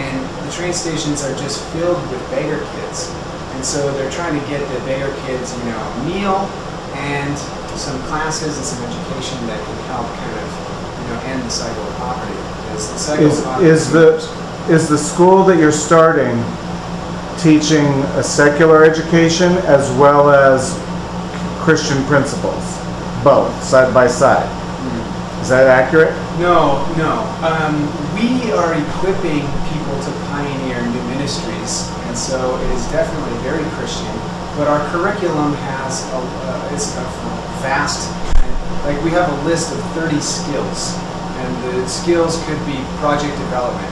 and the train stations are just filled with beggar kids. And so they're trying to get the beggar kids, a meal and some classes and some education that can help kind of, end the cycle of poverty. Because the cycle of poverty is the school that you're starting teaching a secular education as well as Christian principles, both side by side? Is that accurate? No. We are equipping people to pioneer new ministries, and so it is definitely very Christian. But our curriculum has it's a vast, like we have a list of 30 skills, and the skills could be project development,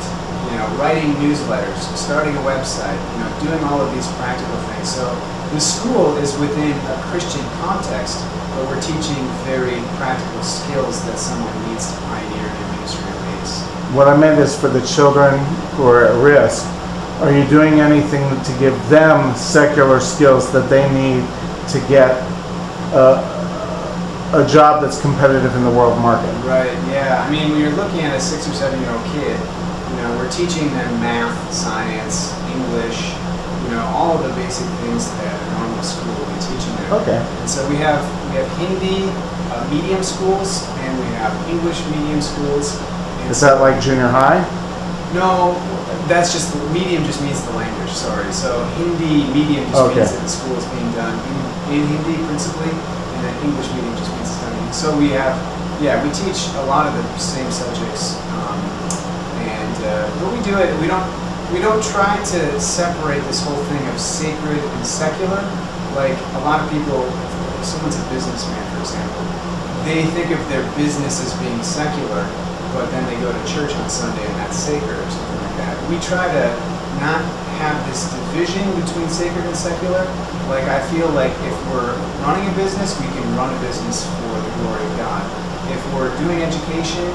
writing newsletters, starting a website, doing all of these practical things. So the school is within a Christian context, but we're teaching very practical skills that someone needs to pioneer in ministry ways. What I meant is for the children who are at risk, are you doing anything to give them secular skills that they need to get a job that's competitive in the world market? Right, yeah. I mean, when you're looking at a 6 or 7 year old kid, we're teaching them math, science, English, all of the basic things that a normal school will be teaching them. Okay. And so we have Hindi medium schools, and we have English medium schools. Is that like junior high? No, that's just, medium just means the language, sorry. So Hindi medium just means that the school is being done in Hindi principally, and then English medium just means it's done in. So we teach a lot of the same subjects, but we do it, we don't try to separate this whole thing of sacred and secular. Like a lot of people, if someone's a businessman, for example, they think of their business as being secular, but then they go to church on Sunday and that's sacred or something like that. We try to not have this division between sacred and secular. Like I feel like if we're running a business, we can run a business for the glory of God. If we're doing education,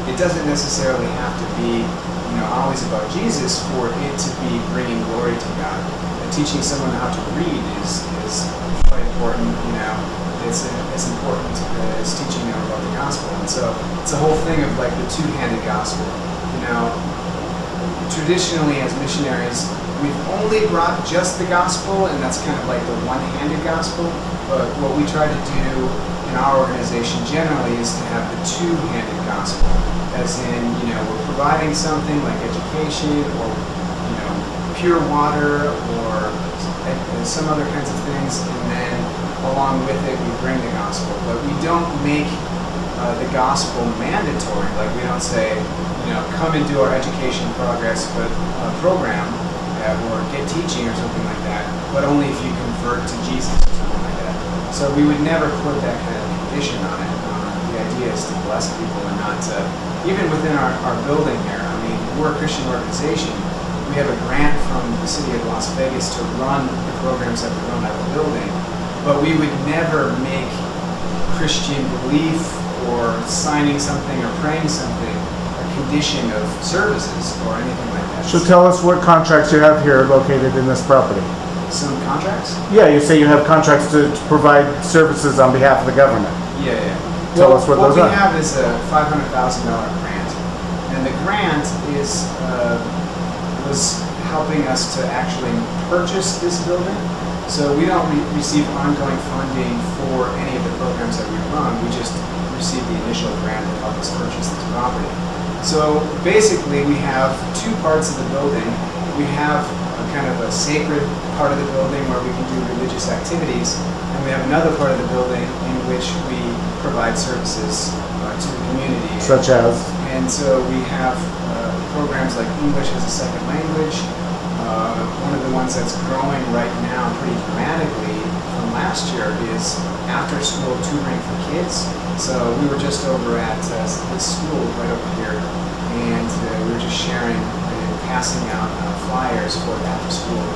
it doesn't necessarily have to be always about Jesus for it to be bringing glory to God. And teaching someone how to read is quite important. It's important as teaching them about the gospel. And so it's a whole thing of like the two-handed gospel. Traditionally as missionaries, we've only brought just the gospel, and that's kind of like the one-handed gospel. But what we try to do in our organization generally is to have the two-handed gospel, as in, we're providing something like education or, pure water or some other kinds of things, and then along with it we bring the gospel. But we don't make the gospel mandatory. Like we don't say, come and do our education program or get teaching or something like that, but only if you convert to Jesus or something like that. So we would never put that kind of condition on it. The idea is to bless people and not to, even within our building here, I mean, we're a Christian organization. We have a grant from the city of Las Vegas to run the programs that we run at the building, but we would never make Christian belief or signing something or praying something a condition of services or anything like that. So tell us what contracts you have here located in this property. Some contracts? Yeah, you say you have contracts to provide services on behalf of the government. Yeah. Tell us what those are. What we have is a $500,000 grant, and the grant was helping us to actually purchase this building. So we don't receive ongoing funding for any of the programs that we run. We just receive the initial grant to help us purchase this property. So basically, we have two parts of the building. We have a kind of a sacred part of the building where we can do religious activities, and we have another part of the building in which we provide services to the community. Such as? And so we have programs like English as a second language. One of the ones that's growing right now pretty dramatically from last year is after-school tutoring for kids. So we were just over at this school right over here, and we were just sharing and passing out flyers for after-school,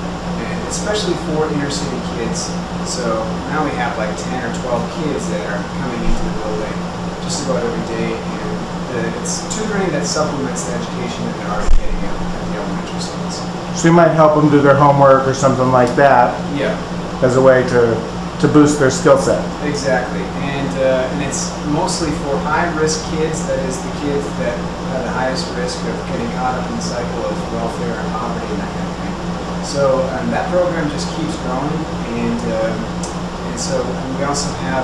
and especially for inner-city kids. So now we have like 10 or 12 kids that are coming into the building just about every day, and it's tutoring that supplements the education that they're already getting at the elementary schools. So you might help them do their homework or something like that. Yeah. As a way to to boost their skill set. Exactly, and it's mostly for high-risk kids. That is, the kids that have the highest risk of getting caught up in the cycle of welfare and poverty and that kind of thing. So that program just keeps growing, and so we also have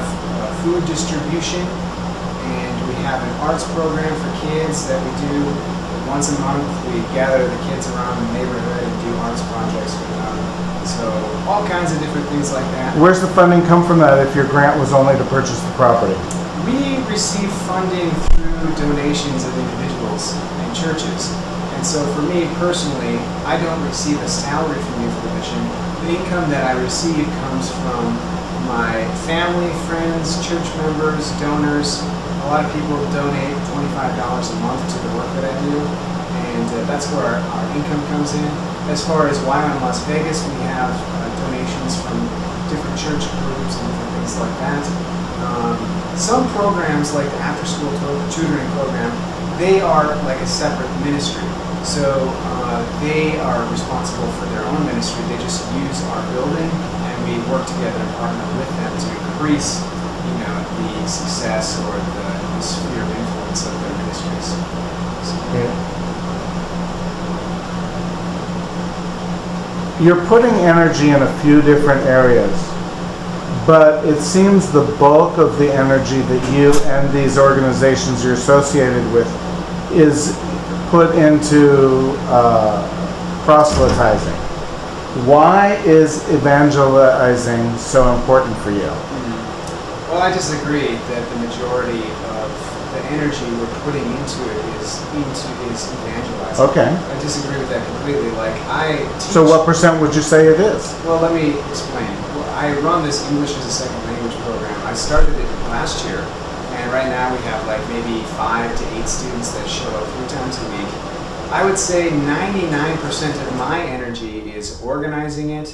food distribution, and we have an arts program for kids that we do once a month. We gather the kids around the neighborhood and do arts projects with them. So all kinds of different things like that. Where's the funding come from that if your grant was only to purchase the property? We receive funding through donations of individuals and churches. And so for me personally, I don't receive a salary from Youth for the Mission. The income that I receive comes from my family, friends, church members, donors. A lot of people donate $25 a month to the work that I do, and that's where our income comes in. As far as YWAM Las Vegas, we have donations from different church groups and different things like that. Some programs, like the after-school tutoring program, they are like a separate ministry. So they are responsible for their own ministry. They just use our building, and we work together and partner with them to increase, the success or the sphere of influence of their ministries. So, Yeah. You're putting energy in a few different areas, but it seems the bulk of the energy that you and these organizations you're associated with is put into proselytizing. Why is evangelizing so important for you? Well, I disagree that the majority of the energy we're putting into it is evangelizing. Okay. I disagree with that completely. Like, I teach... So what percent would you say it is? Well, let me explain. Well, I run this English as a Second Language program. I started it last year, and right now we have like maybe 5 to 8 students that show up 3 times a week. I would say 99% of my energy is organizing it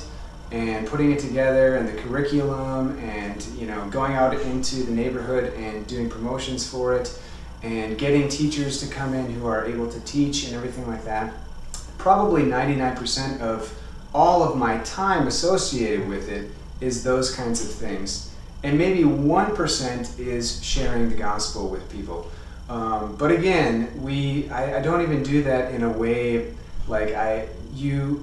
and putting it together, and the curriculum, and going out into the neighborhood and doing promotions for it, and getting teachers to come in who are able to teach and everything like that. Probably 99% of all of my time associated with it is those kinds of things, and maybe 1% is sharing the gospel with people. But again, I don't even do that in a way like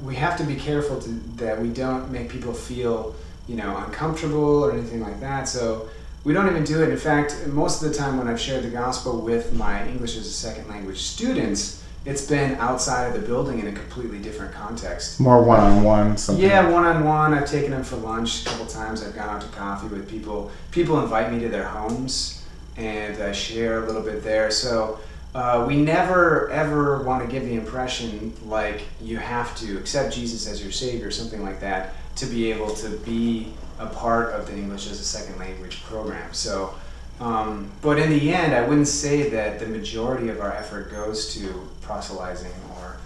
we have to be careful that we don't make people feel, uncomfortable or anything like that. So we don't even do it. In fact, most of the time when I've shared the gospel with my English as a Second Language students, it's been outside of the building in a completely different context. More one-on-one, something. Yeah, one-on-one. I've taken them for lunch a couple times. I've gone out to coffee with people. People invite me to their homes, and I share a little bit there. So we never ever want to give the impression like you have to accept Jesus as your Savior or something like that to be able to be a part of the English as a Second Language program. So, but in the end, I wouldn't say that the majority of our effort goes to proselytizing or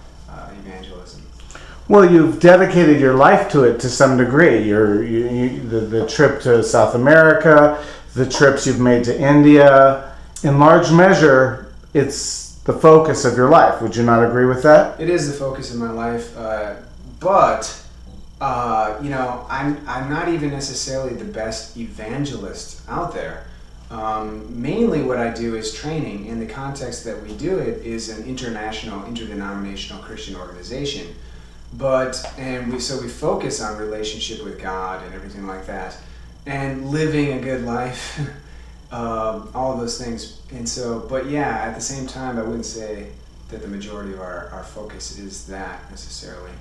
evangelism. Well, you've dedicated your life to it to some degree. The trip to South America, the trips you've made to India, in large measure, it's the focus of your life. Would you not agree with that? It is the focus of my life, but I'm not even necessarily the best evangelist out there. Mainly what I do is training. In the context that we do it is an international, interdenominational Christian organization. So we focus on relationship with God and everything like that, and living a good life, all of those things. And so, but yeah, at the same time, I wouldn't say that the majority of our focus is that necessarily.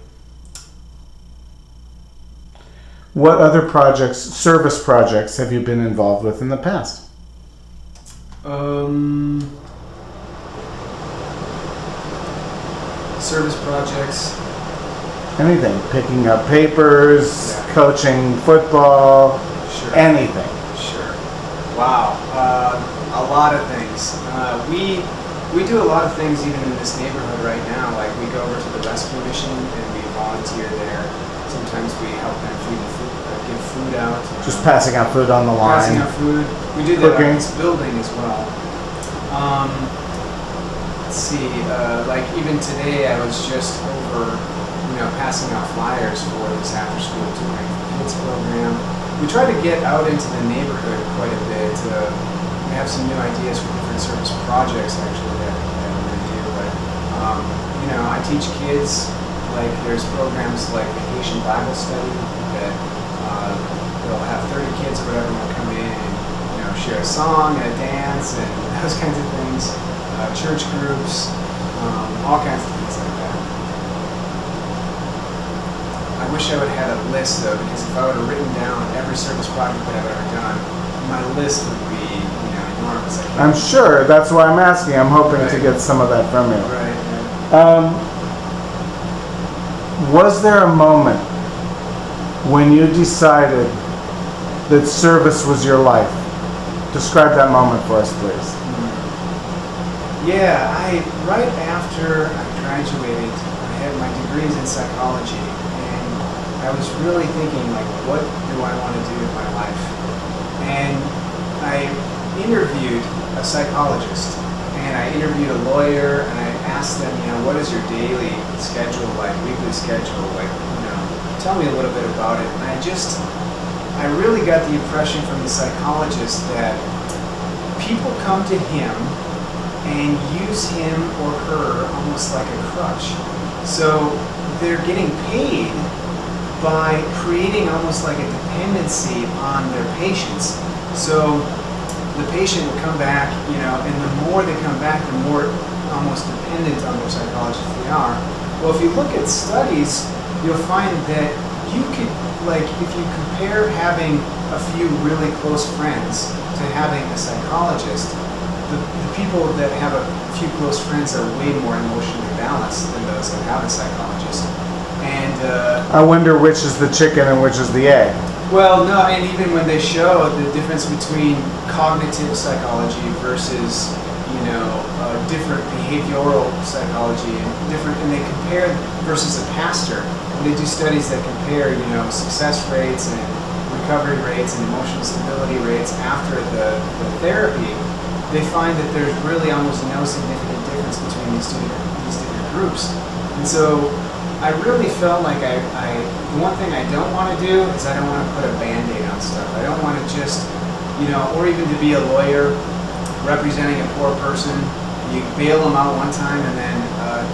What other projects, service projects, have you been involved with in the past? Service projects. Anything. Picking up papers, Yeah. coaching football, Sure. anything. Sure. Wow. A lot of things. We do a lot of things even in this neighborhood right now. Like we go over to the rescue mission and we volunteer there. Sometimes we help them give food out. Just passing out food on the line. Passing out food. We do that Cooking. in this building as well. Let's see. Like even today, I was just over, passing out flyers for this after-school tutoring for kids program. we try to get out into the neighborhood quite a bit. We have some new ideas for different service projects actually that we're going to do. But I teach kids. Like there's programs like the Haitian Bible Study that they'll have 30 kids or whatever will come in and share a song and a dance and those kinds of things. Church groups, all kinds of things like that. I wish I would have had a list though, because if I would have written down every service project that I've ever done, my list would be enormous. I'm sure. That's why I'm asking. I'm hoping to get some of that from you. Right. Was there a moment when you decided that service was your life? Describe that moment for us, please. Yeah, right after I graduated, I had my degrees in psychology, and I was really thinking, like, what do I want to do with my life? And I interviewed a psychologist, and I interviewed a lawyer, and I asked them, what is your daily schedule like, weekly schedule, like, tell me a little bit about it. And I really got the impression from the psychologist that people come to him and use him or her almost like a crutch. So they're getting paid by creating almost like a dependency on their patients. So the patient will come back, and the more they come back, the more almost dependent on their psychologist they are. Well, if you look at studies, you'll find that you could, like, if you compare having a few really close friends to having a psychologist, the people that have a few close friends are way more emotionally balanced than those that have a psychologist. And I wonder which is the chicken and which is the egg. well, no, and even when they show the difference between cognitive psychology versus different behavioral psychology and they compare versus a pastor, and they do studies that compare success rates and recovery rates and emotional stability rates after the therapy, they find that there's really almost no significant difference between these different groups. And so I really felt like the one thing I don't want to do is I don't want to put a Band-Aid on stuff. I don't want to just, or even to be a lawyer representing a poor person. You bail them out one time, and then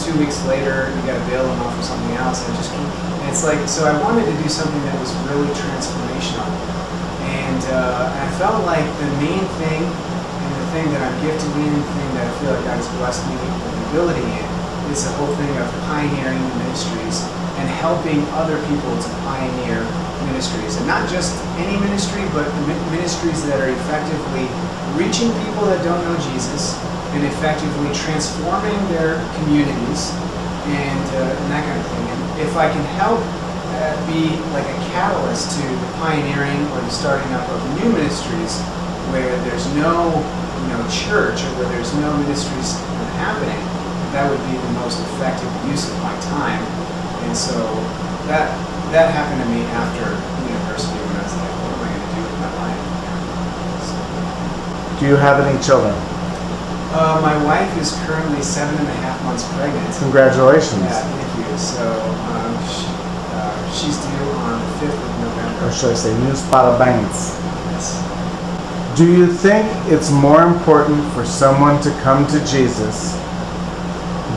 2 weeks later you got to bail them out for something else. And it's like, so I wanted to do something that was really transformational. And I felt like the main thing, and the thing that I'm gifted in, the thing that I feel like God has blessed me with the ability in, is the whole thing of pioneering ministries and helping other people to pioneer ministries. And not just any ministry, but ministries that are effectively reaching people that don't know Jesus and effectively transforming their communities and that kind of thing. And if I can help be like a catalyst to the pioneering or the starting up of new ministries where there's no church or where there's no ministries happening, that would be the most effective use of my time. And so that happened to me after university when I was like, what am I going to do with my life? So, Do you have any children? my wife is currently 7.5 months pregnant. Congratulations. Yeah, thank you. So she's due on the 5th of November. Or should I say, news para bangs. Yes. Do you think it's more important for someone to come to Jesus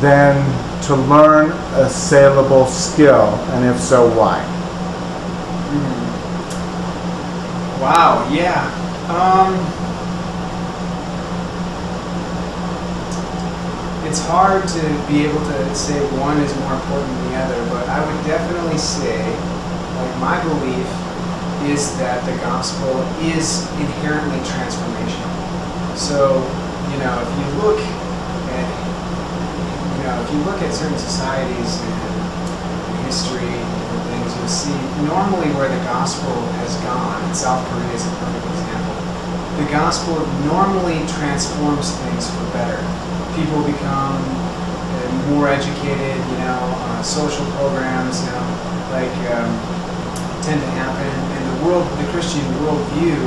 than to learn a saleable skill? And if so, why? Wow, yeah. It's hard to be able to say one is more important than the other, but I would definitely say, like, my belief is that the gospel is inherently transformational. So, if you look at certain societies and history and things, you'll see normally where the gospel has gone, and South Korea is a perfect example, the gospel normally transforms things for better. People become more educated, social programs, tend to happen, and the Christian worldview